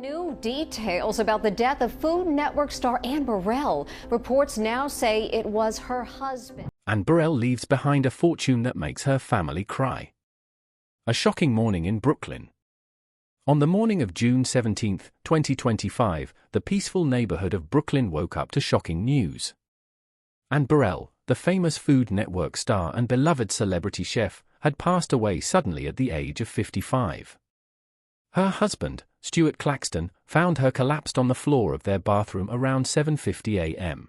New details about the death of Food Network star Anne Burrell. Reports now say it was her husband. Anne Burrell leaves behind a fortune that makes her family cry. A shocking morning in Brooklyn. On the morning of June 17, 2025, the peaceful neighborhood of Brooklyn woke up to shocking news. Anne Burrell, the famous Food Network star and beloved celebrity chef, had passed away suddenly at the age of 55. Her husband, Stuart Claxton, found her collapsed on the floor of their bathroom around 7:50 a.m.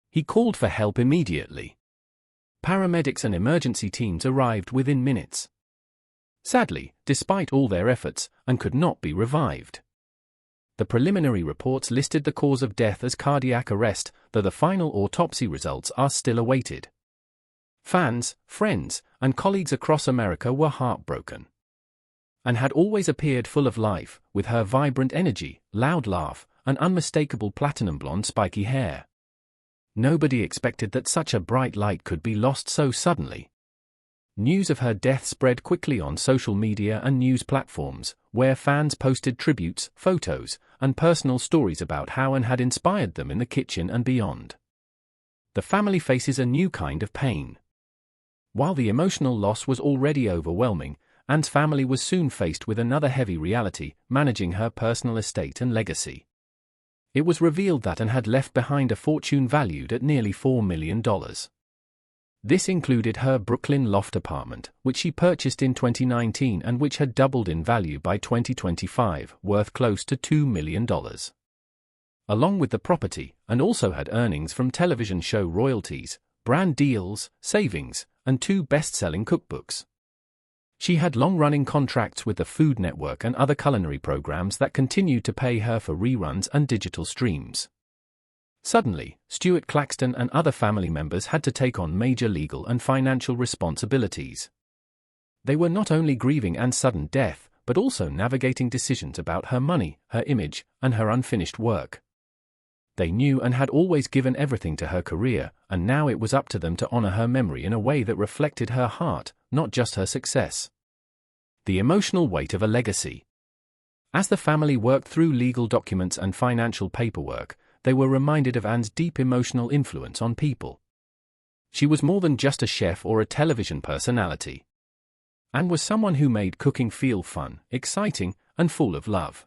He called for help immediately. Paramedics and emergency teams arrived within minutes. Sadly, despite all their efforts, Anne could not be revived. The preliminary reports listed the cause of death as cardiac arrest, though the final autopsy results are still awaited. Fans, friends, and colleagues across America were heartbroken. Anne had always appeared full of life, with her vibrant energy, loud laugh, and unmistakable platinum blonde spiky hair. Nobody expected that such a bright light could be lost so suddenly. News of her death spread quickly on social media and news platforms, where fans posted tributes, photos, and personal stories about how Anne had inspired them in the kitchen and beyond. The family faces a new kind of pain. While the emotional loss was already overwhelming, Anne's family was soon faced with another heavy reality: managing her personal estate and legacy. It was revealed that Anne had left behind a fortune valued at nearly $4 million. This included her Brooklyn loft apartment, which she purchased in 2019 and which had doubled in value by 2025, worth close to $2 million. Along with the property, Anne also had earnings from television show royalties, brand deals, savings, and 2 best-selling cookbooks. She had long-running contracts with the Food Network and other culinary programs that continued to pay her for reruns and digital streams. Suddenly, Stuart Claxton and other family members had to take on major legal and financial responsibilities. They were not only grieving Anne's sudden death, but also navigating decisions about her money, her image, and her unfinished work. They knew Anne had always given everything to her career, and now it was up to them to honor her memory in a way that reflected her heart, not just her success. The emotional weight of a legacy. As the family worked through legal documents and financial paperwork, they were reminded of Anne's deep emotional influence on people. She was more than just a chef or a television personality. Anne was someone who made cooking feel fun, exciting, and full of love.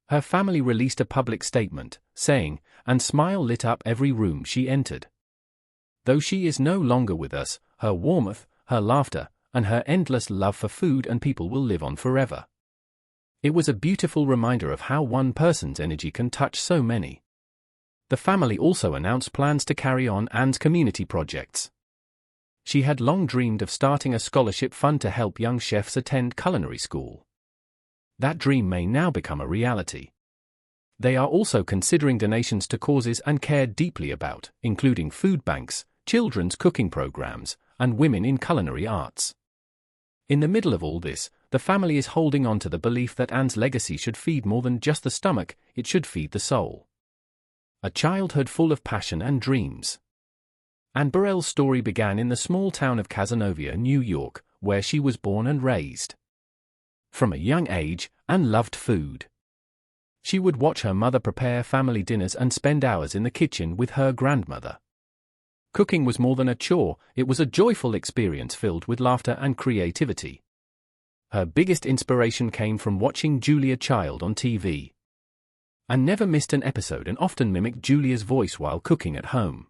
Her family released a public statement, saying, "Anne's smile lit up every room she entered. Though she is no longer with us, her warmth, her laughter, and her endless love for food and people will live on forever." It was a beautiful reminder of how one person's energy can touch so many. The family also announced plans to carry on Anne's community projects. She had long dreamed of starting a scholarship fund to help young chefs attend culinary school. That dream may now become a reality. They are also considering donations to causes Anne cared deeply about, including food banks, children's cooking programs, and women in culinary arts. In the middle of all this, the family is holding on to the belief that Anne's legacy should feed more than just the stomach, it should feed the soul. A childhood full of passion and dreams. Anne Burrell's story began in the small town of Cazenovia, New York, where she was born and raised. From a young age, Anne loved food. She would watch her mother prepare family dinners and spend hours in the kitchen with her grandmother. Cooking was more than a chore, it was a joyful experience filled with laughter and creativity. Her biggest inspiration came from watching Julia Child on TV. Anne never missed an episode and often mimicked Julia's voice while cooking at home.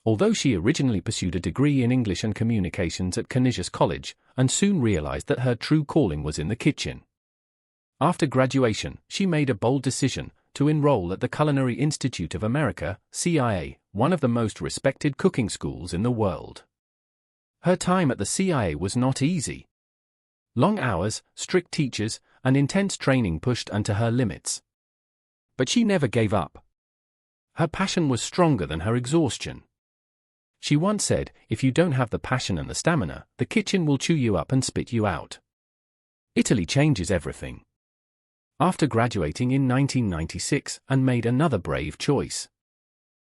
Although she originally pursued a degree in English and Communications at Canisius College, Anne soon realized that her true calling was in the kitchen. After graduation, she made a bold decision to enroll at the Culinary Institute of America, CIA, one of the most respected cooking schools in the world. Her time at the CIA was not easy. Long hours, strict teachers, and intense training pushed Anne to her limits. But she never gave up. Her passion was stronger than her exhaustion. She once said, "If you don't have the passion and the stamina, the kitchen will chew you up and spit you out." Italy changes everything. After graduating in 1996, Anne made another brave choice.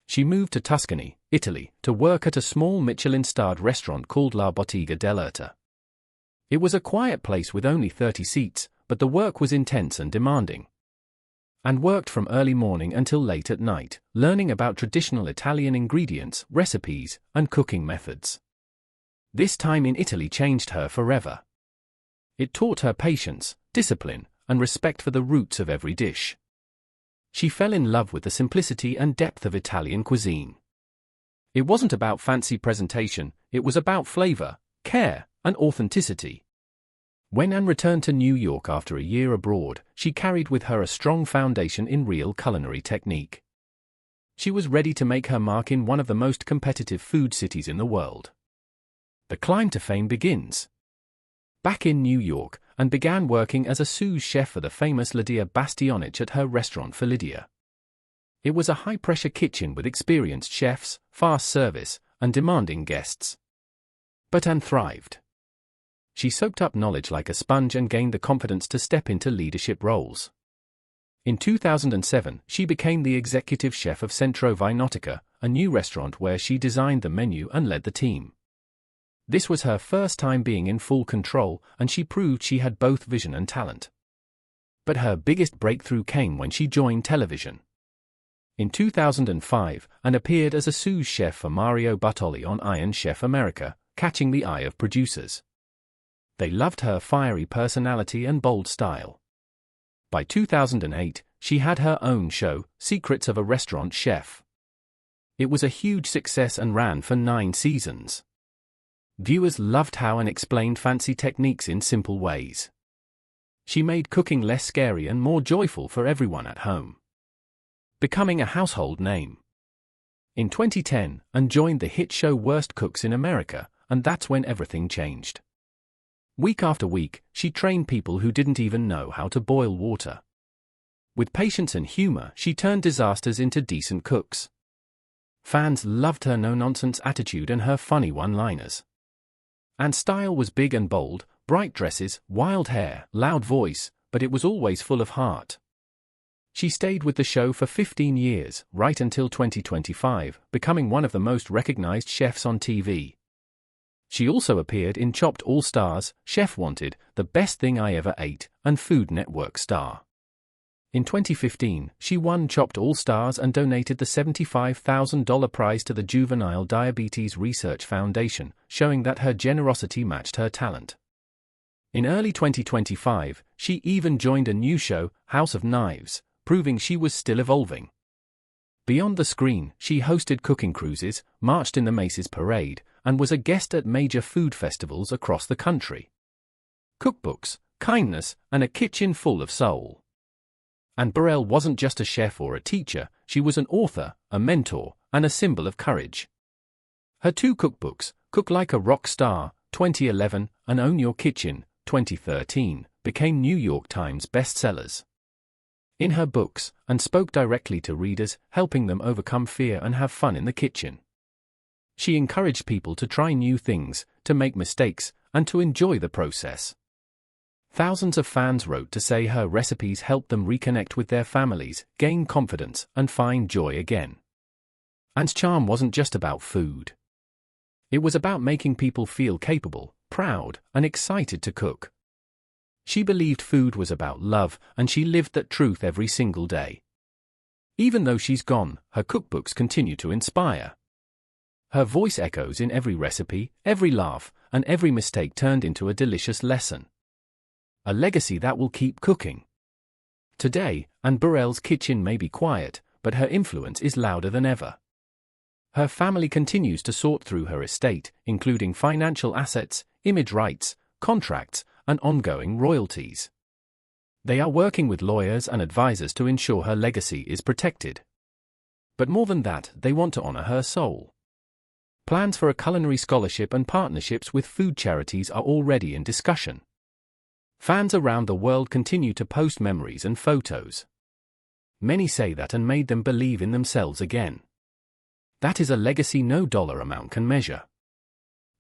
She moved to Tuscany, Italy, to work at a small Michelin-starred restaurant called La Bottega dell'Erta. It was a quiet place with only 30 seats, but the work was intense and demanding. Anne worked from early morning until late at night, learning about traditional Italian ingredients, recipes, and cooking methods. This time in Italy changed her forever. It taught her patience, discipline, and respect for the roots of every dish. She fell in love with the simplicity and depth of Italian cuisine. It wasn't about fancy presentation, it was about flavor, care, and authenticity. When Anne returned to New York after a year abroad, she carried with her a strong foundation in real culinary technique. She was ready to make her mark in one of the most competitive food cities in the world. The climb to fame begins. Back in New York, Anne began working as a sous chef for the famous Lidia Bastianich at her restaurant for Lydia. It was a high-pressure kitchen with experienced chefs, fast service, and demanding guests. But Anne thrived. She soaked up knowledge like a sponge and gained the confidence to step into leadership roles. In 2007, she became the executive chef of Centro Vinoteca, a new restaurant where she designed the menu and led the team. This was her first time being in full control, and she proved she had both vision and talent. But her biggest breakthrough came when she joined television. In 2005, Anne appeared as a sous chef for Mario Bartoli on Iron Chef America, catching the eye of producers. They loved her fiery personality and bold style. By 2008, she had her own show, Secrets of a Restaurant Chef. It was a huge success and ran for 9 seasons. Viewers loved how Anne explained fancy techniques in simple ways. She made cooking less scary and more joyful for everyone at home, becoming a household name. In 2010, Anne joined the hit show Worst Cooks in America, and that's when everything changed. Week after week, she trained people who didn't even know how to boil water. With patience and humor, she turned disasters into decent cooks. Fans loved her no-nonsense attitude and her funny one-liners. Anne's style was big and bold, bright dresses, wild hair, loud voice, but it was always full of heart. She stayed with the show for 15 years, right until 2025, becoming one of the most recognized chefs on TV. She also appeared in Chopped All Stars, Chef Wanted, The Best Thing I Ever Ate, and Food Network Star. In 2015, she won Chopped All Stars and donated the $75,000 prize to the Juvenile Diabetes Research Foundation, showing that her generosity matched her talent. In early 2025, she even joined a new show, House of Knives, proving she was still evolving. Beyond the screen, she hosted cooking cruises, marched in the Macy's Parade, and was a guest at major food festivals across the country. Cookbooks, kindness, and a kitchen full of soul. Anne Burrell wasn't just a chef or a teacher, she was an author, a mentor, and a symbol of courage. Her 2 cookbooks, Cook Like a Rock Star, 2011, and Own Your Kitchen, 2013, became New York Times bestsellers. In her books, Anne spoke directly to readers, helping them overcome fear and have fun in the kitchen. She encouraged people to try new things, to make mistakes, and to enjoy the process. Thousands of fans wrote to say her recipes helped them reconnect with their families, gain confidence, and find joy again. Anne's charm wasn't just about food. It was about making people feel capable, proud, and excited to cook. She believed food was about love, and she lived that truth every single day. Even though she's gone, her cookbooks continue to inspire. Her voice echoes in every recipe, every laugh, and every mistake turned into a delicious lesson. A legacy that will keep cooking. Today, Anne Burrell's kitchen may be quiet, but her influence is louder than ever. Her family continues to sort through her estate, including financial assets, image rights, contracts, and ongoing royalties. They are working with lawyers and advisors to ensure her legacy is protected. But more than that, they want to honor her soul. Plans for a culinary scholarship and partnerships with food charities are already in discussion. Fans around the world continue to post memories and photos. Many say that Anne made them believe in themselves again. That is a legacy no dollar amount can measure.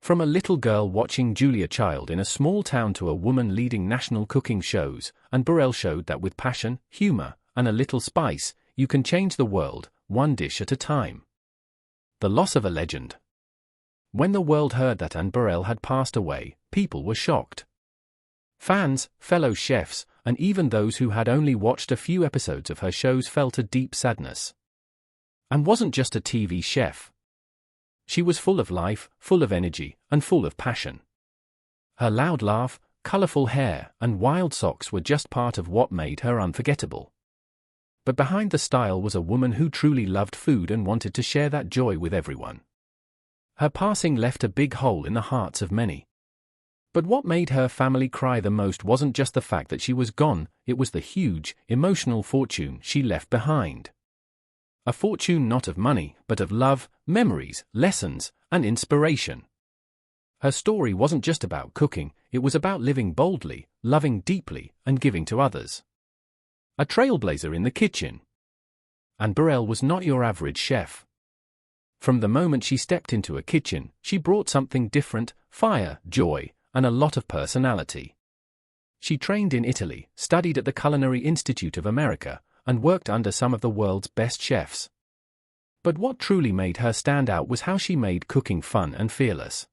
From a little girl watching Julia Child in a small town to a woman leading national cooking shows, Anne Burrell showed that with passion, humor, and a little spice, you can change the world, one dish at a time. The loss of a legend. When the world heard that Anne Burrell had passed away, people were shocked. Fans, fellow chefs, and even those who had only watched a few episodes of her shows felt a deep sadness. Anne wasn't just a TV chef. She was full of life, full of energy, and full of passion. Her loud laugh, colorful hair, and wild socks were just part of what made her unforgettable. But behind the style was a woman who truly loved food and wanted to share that joy with everyone. Her passing left a big hole in the hearts of many. But what made her family cry the most wasn't just the fact that she was gone, it was the huge, emotional fortune she left behind. A fortune not of money, but of love, memories, lessons, and inspiration. Her story wasn't just about cooking, it was about living boldly, loving deeply, and giving to others. A trailblazer in the kitchen. Anne Burrell was not your average chef. From the moment she stepped into a kitchen, she brought something different, fire, joy, and a lot of personality. She trained in Italy, studied at the Culinary Institute of America, and worked under some of the world's best chefs. But what truly made her stand out was how she made cooking fun and fearless.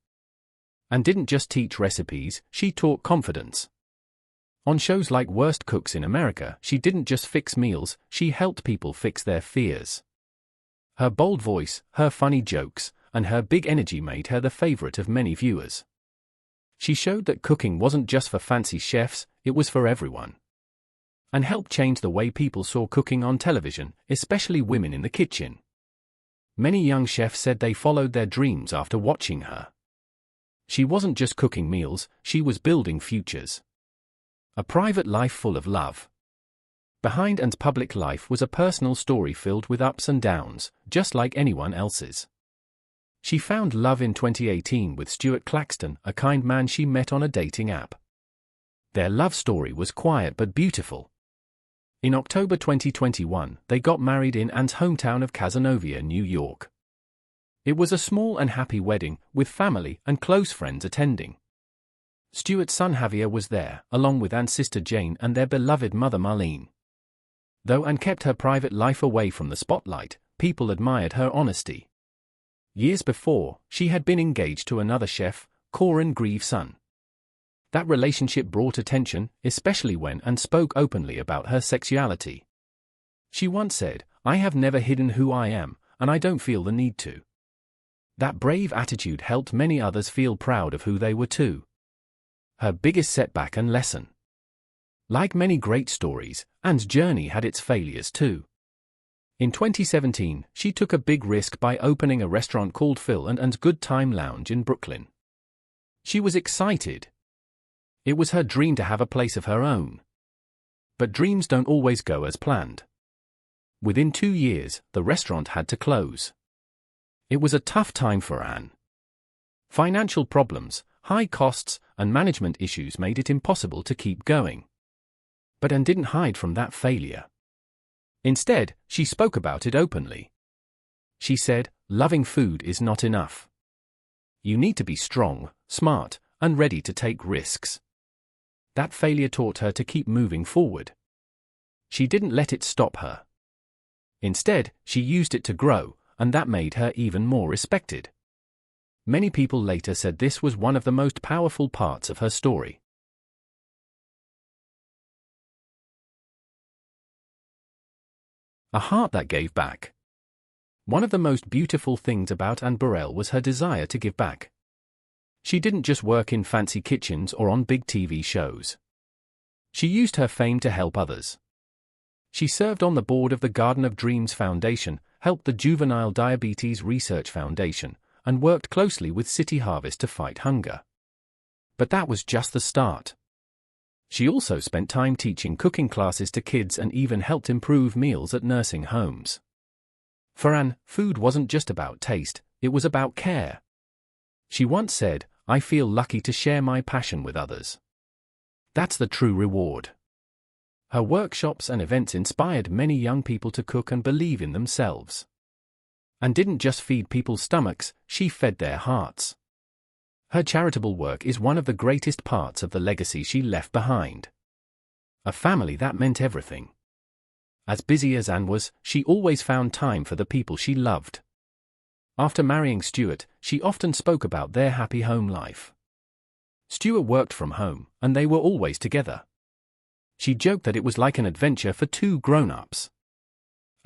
And didn't just teach recipes, she taught confidence. On shows like Worst Cooks in America, she didn't just fix meals, she helped people fix their fears. Her bold voice, her funny jokes, and her big energy made her the favorite of many viewers. She showed that cooking wasn't just for fancy chefs, it was for everyone. And helped change the way people saw cooking on television, especially women in the kitchen. Many young chefs said they followed their dreams after watching her. She wasn't just cooking meals, she was building futures. A private life full of love. Behind Anne's public life was a personal story filled with ups and downs, just like anyone else's. She found love in 2018 with Stuart Claxton, a kind man she met on a dating app. Their love story was quiet but beautiful. In October 2021, they got married in Anne's hometown of Cazenovia, New York. It was a small and happy wedding, with family and close friends attending. Stuart's son Javier was there, along with Anne's sister Jane and their beloved mother Marlene. Though Anne kept her private life away from the spotlight, people admired her honesty. Years before, she had been engaged to another chef, Corin Grieve's son. That relationship brought attention, especially when Anne spoke openly about her sexuality. She once said, "I have never hidden who I am, and I don't feel the need to." That brave attitude helped many others feel proud of who they were too. Her biggest setback and lesson. Like many great stories, Anne's journey had its failures too. In 2017, she took a big risk by opening a restaurant called Phil and Anne's Good Time Lounge in Brooklyn. She was excited. It was her dream to have a place of her own. But dreams don't always go as planned. Within 2 years, the restaurant had to close. It was a tough time for Anne. Financial problems, high costs, and management issues made it impossible to keep going. But Anne didn't hide from that failure. Instead, she spoke about it openly. She said, "Loving food is not enough. You need to be strong, smart, and ready to take risks." That failure taught her to keep moving forward. She didn't let it stop her. Instead, she used it to grow, and that made her even more respected. Many people later said this was one of the most powerful parts of her story. A heart that gave back. One of the most beautiful things about Anne Burrell was her desire to give back. She didn't just work in fancy kitchens or on big TV shows. She used her fame to help others. She served on the board of the Garden of Dreams Foundation, helped the Juvenile Diabetes Research Foundation, and worked closely with City Harvest to fight hunger. But that was just the start. She also spent time teaching cooking classes to kids and even helped improve meals at nursing homes. For Anne, food wasn't just about taste, it was about care. She once said, "I feel lucky to share my passion with others." That's the true reward. Her workshops and events inspired many young people to cook and believe in themselves. And didn't just feed people's stomachs, she fed their hearts. Her charitable work is one of the greatest parts of the legacy she left behind. A family that meant everything. As busy as Anne was, she always found time for the people she loved. After marrying Stuart, she often spoke about their happy home life. Stuart worked from home, and they were always together. She joked that it was like an adventure for two grown-ups.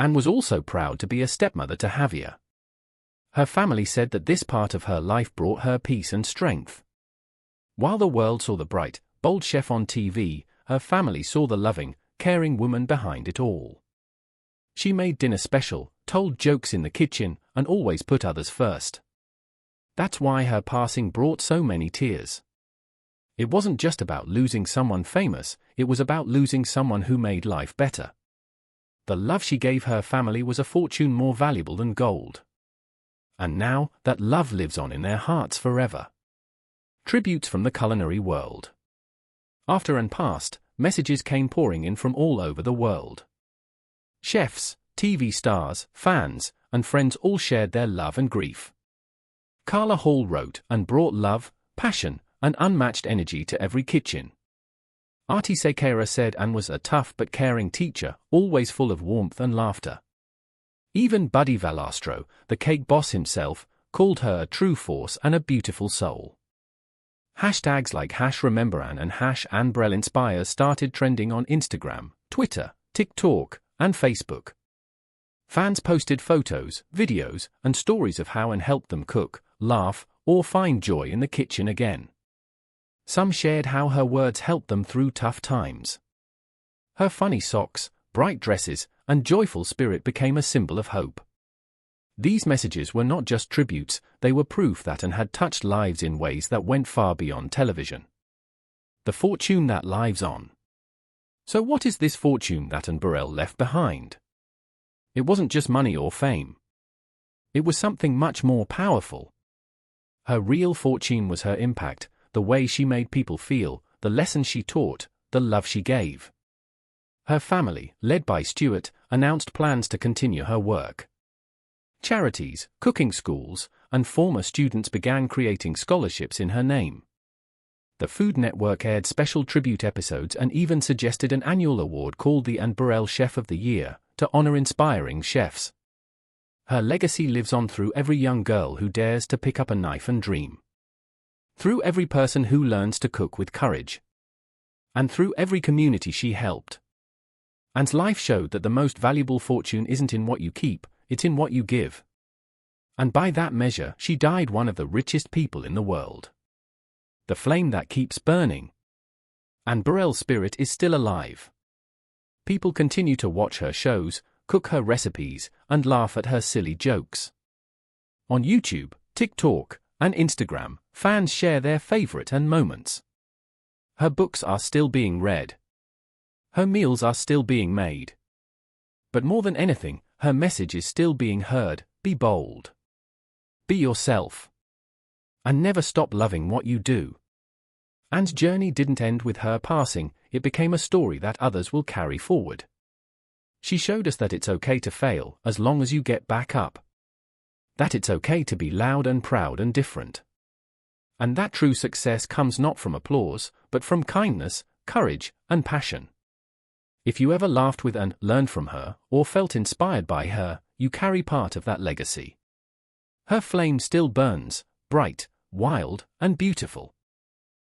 Anne was also proud to be a stepmother to Javier. Her family said that this part of her life brought her peace and strength. While the world saw the bright, bold chef on TV, her family saw the loving, caring woman behind it all. She made dinner special, told jokes in the kitchen, and always put others first. That's why her passing brought so many tears. It wasn't just about losing someone famous, it was about losing someone who made life better. The love she gave her family was a fortune more valuable than gold. And now, that love lives on in their hearts forever. Tributes from the culinary world. After Anne passed, messages came pouring in from all over the world. Chefs, TV stars, fans, and friends all shared their love and grief. Carla Hall wrote and brought love, passion, and unmatched energy to every kitchen. Artie Sequeira said Anne was a tough but caring teacher, always full of warmth and laughter. Even Buddy Valastro, the cake boss himself, called her a true force and a beautiful soul. Hashtags like #RememberAnne and #Anne Burrell Inspires started trending on Instagram, Twitter, TikTok, and Facebook. Fans posted photos, videos, and stories of how Anne helped them cook, laugh, or find joy in the kitchen again. Some shared how her words helped them through tough times. Her funny socks, bright dresses, and joyful spirit became a symbol of hope. These messages were not just tributes, they were proof that Anne had touched lives in ways that went far beyond television. The fortune that lives on. So what is this fortune that Anne Burrell left behind? It wasn't just money or fame. It was something much more powerful. Her real fortune was her impact, the way she made people feel, the lessons she taught, the love she gave. Her family, led by Stuart, announced plans to continue her work. Charities, cooking schools, and former students began creating scholarships in her name. The Food Network aired special tribute episodes and even suggested an annual award called the Anne Burrell Chef of the Year, to honor inspiring chefs. Her legacy lives on through every young girl who dares to pick up a knife and dream. Through every person who learns to cook with courage. And through every community she helped. Anne's life showed that the most valuable fortune isn't in what you keep, it's in what you give. And by that measure, she died one of the richest people in the world. The flame that keeps burning. Anne Burrell's spirit is still alive. People continue to watch her shows, cook her recipes, and laugh at her silly jokes. On YouTube, TikTok, and Instagram, fans share their favorite and moments. Her books are still being read. Her meals are still being made. But more than anything, her message is still being heard: be bold. Be yourself. And never stop loving what you do. Anne's journey didn't end with her passing, it became a story that others will carry forward. She showed us that it's okay to fail, as long as you get back up. That it's okay to be loud and proud and different. And that true success comes not from applause, but from kindness, courage, and passion. If you ever laughed with Anne, learned from her, or felt inspired by her, you carry part of that legacy. Her flame still burns, bright, wild, and beautiful.